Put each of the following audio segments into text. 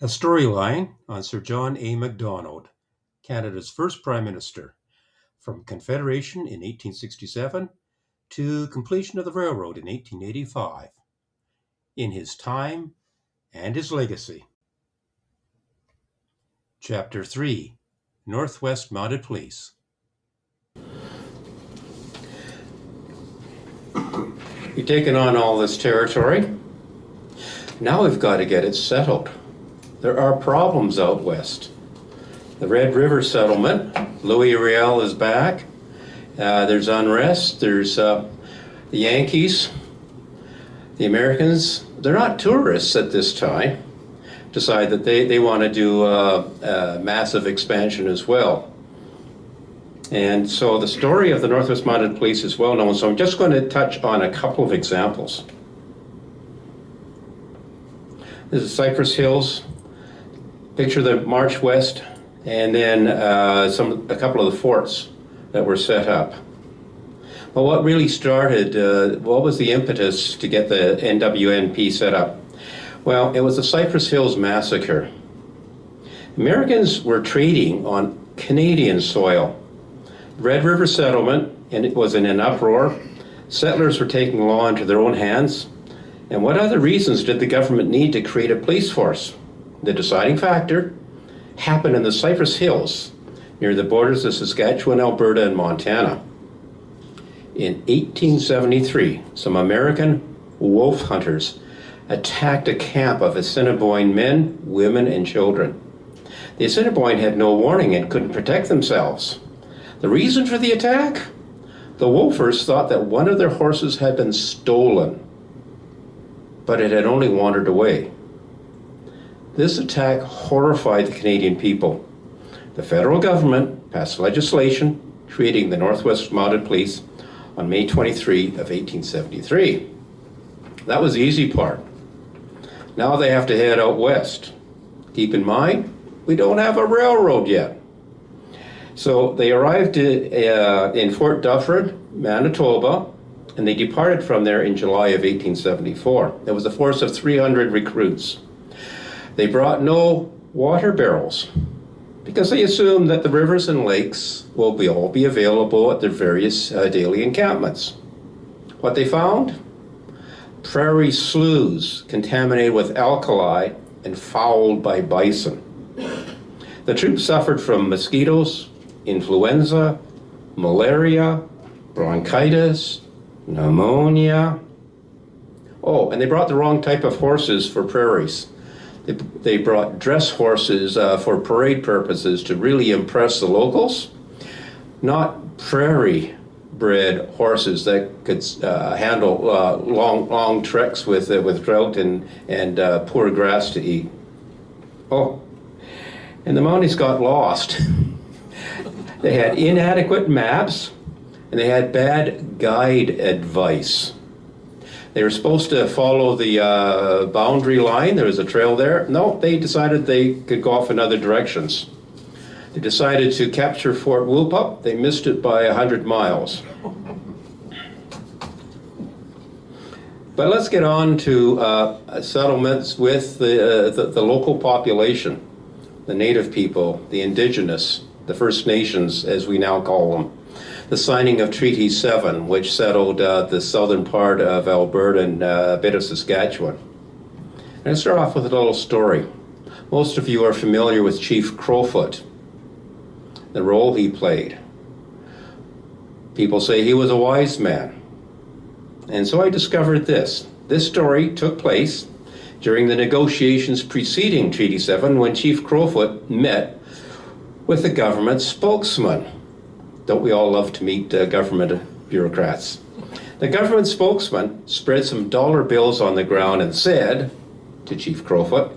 A storyline on Sir John A. Macdonald, Canada's first Prime Minister, from Confederation in 1867 to completion of the railroad in 1885, in his time and his legacy. Chapter 3, Northwest Mounted Police. You've taken on all this territory. Now we've got to get it settled. There are problems out west. The Red River settlement, Louis Riel is back. There's unrest. There's the Yankees. The Americans, they're not tourists at this time, decide that they want to do a massive expansion as well. And so the story of the Northwest Mounted Police is well known, so I'm just going to touch on a couple of examples. This is Cypress Hills. Picture the march west, and then a couple of the forts that were set up. But what really started, what was the impetus to get the NWMP set up? Well, it was the Cypress Hills Massacre. Americans were trading on Canadian soil. Red River settlement, and it was in an uproar. Settlers were taking law into their own hands. And what other reasons did the government need to create a police force? The deciding factor happened in the Cypress Hills, near the borders of Saskatchewan, Alberta, and Montana. In 1873, some American wolf hunters attacked a camp of Assiniboine men, women, and children. The Assiniboine had no warning and couldn't protect themselves. The reason for the attack? The wolfers thought that one of their horses had been stolen, but it had only wandered away. This attack horrified the Canadian people. The federal government passed legislation creating the Northwest Mounted Police on May 23 of 1873. That was the easy part. Now they have to head out west. Keep in mind, we don't have a railroad yet. So they arrived in Fort Dufferin, Manitoba, and they departed from there in July of 1874. There was a force of 300 recruits. They brought no water barrels because they assumed that the rivers and lakes will all be available at their various daily encampments. What they found? Prairie sloughs contaminated with alkali and fouled by bison. The troops suffered from mosquitoes, influenza, malaria, bronchitis, pneumonia. Oh, and they brought the wrong type of horses for prairies. They brought dress horses for parade purposes to really impress the locals, not prairie-bred horses that could handle long treks with drought and poor grass to eat. Oh, and the Mounties got lost. They had inadequate maps, and they had bad guide advice. They were supposed to follow the boundary line. There was a trail there. No, they decided they could go off in other directions. They decided to capture Fort Whoop-Up. They missed it by 100 miles. But let's get on to settlements with the local population, the native people, the Indigenous, the First Nations, as we now call them. The signing of Treaty 7, which settled the southern part of Alberta and a bit of Saskatchewan. I'm going to start off with a little story. Most of you are familiar with Chief Crowfoot, the role he played. People say he was a wise man. And so I discovered this. This story took place during the negotiations preceding Treaty 7 when Chief Crowfoot met with the government spokesman. Don't we all love to meet government bureaucrats? The government spokesman spread some dollar bills on the ground and said to Chief Crowfoot,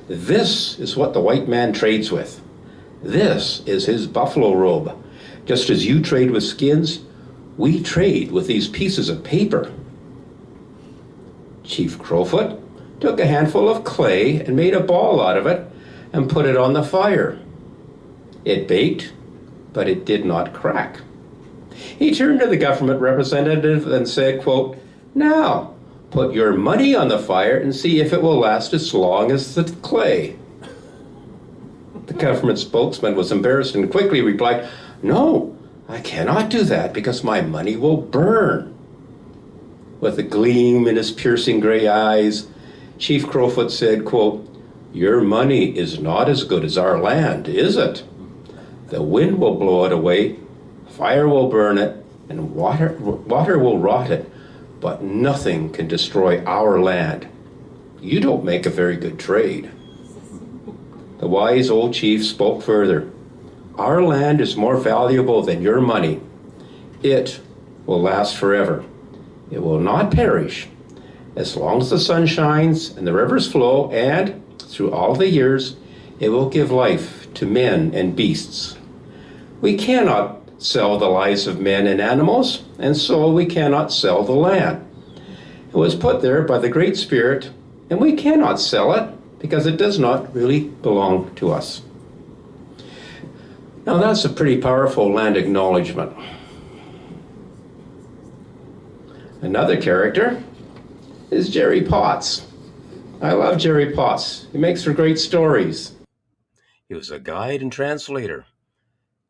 "This is what the white man trades with. This is his buffalo robe. Just as you trade with skins, we trade with these pieces of paper." Chief Crowfoot took a handful of clay and made a ball out of it and put it on the fire. It baked, but it did not crack. He turned to the government representative and said, quote, "Now, put your money on the fire and see if it will last as long as the clay." The government spokesman was embarrassed and quickly replied, "No, I cannot do that because my money will burn." With a gleam in his piercing gray eyes, Chief Crowfoot said, quote, "Your money is not as good as our land, is it? The wind will blow it away, fire will burn it, and water will rot it, but nothing can destroy our land. You don't make a very good trade." The wise old chief spoke further. "Our land is more valuable than your money. It will last forever. It will not perish. As long as the sun shines and the rivers flow, and through all the years, it will give life to men and beasts. We cannot sell the lives of men and animals, and so we cannot sell the land. It was put there by the Great Spirit, and we cannot sell it because it does not really belong to us." Now that's a pretty powerful land acknowledgement. Another character is Jerry Potts. I love Jerry Potts. He makes for great stories. He was a guide and translator.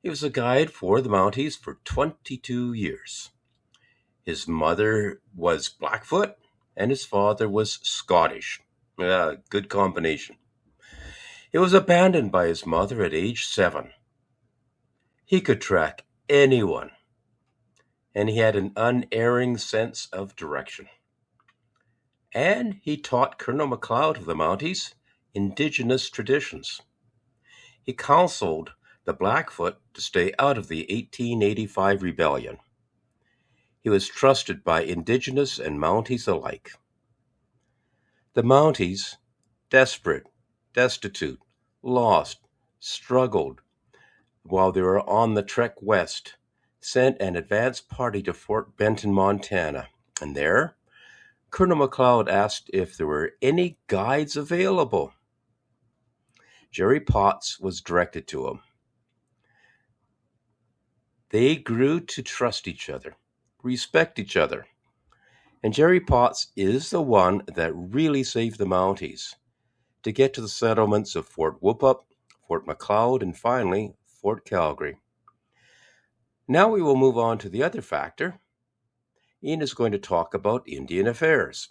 He was a guide for the Mounties for 22 years. His mother was Blackfoot and his father was Scottish. Good combination. He was abandoned by his mother at age 7. He could track anyone, and he had an unerring sense of direction. And he taught Colonel Macleod of the Mounties Indigenous traditions. He counseled the Blackfoot to stay out of the 1885 rebellion. He was trusted by Indigenous and Mounties alike. The Mounties, desperate, destitute, lost, struggled while they were on the trek west, sent an advance party to Fort Benton, Montana, and there, Colonel Macleod asked if there were any guides available. Jerry Potts was directed to him. They grew to trust each other, respect each other, and Jerry Potts is the one that really saved the Mounties to get to the settlements of Fort Whoop-Up, Fort Macleod, and finally, Fort Calgary. Now we will move on to the other factor. Ian is going to talk about Indian affairs.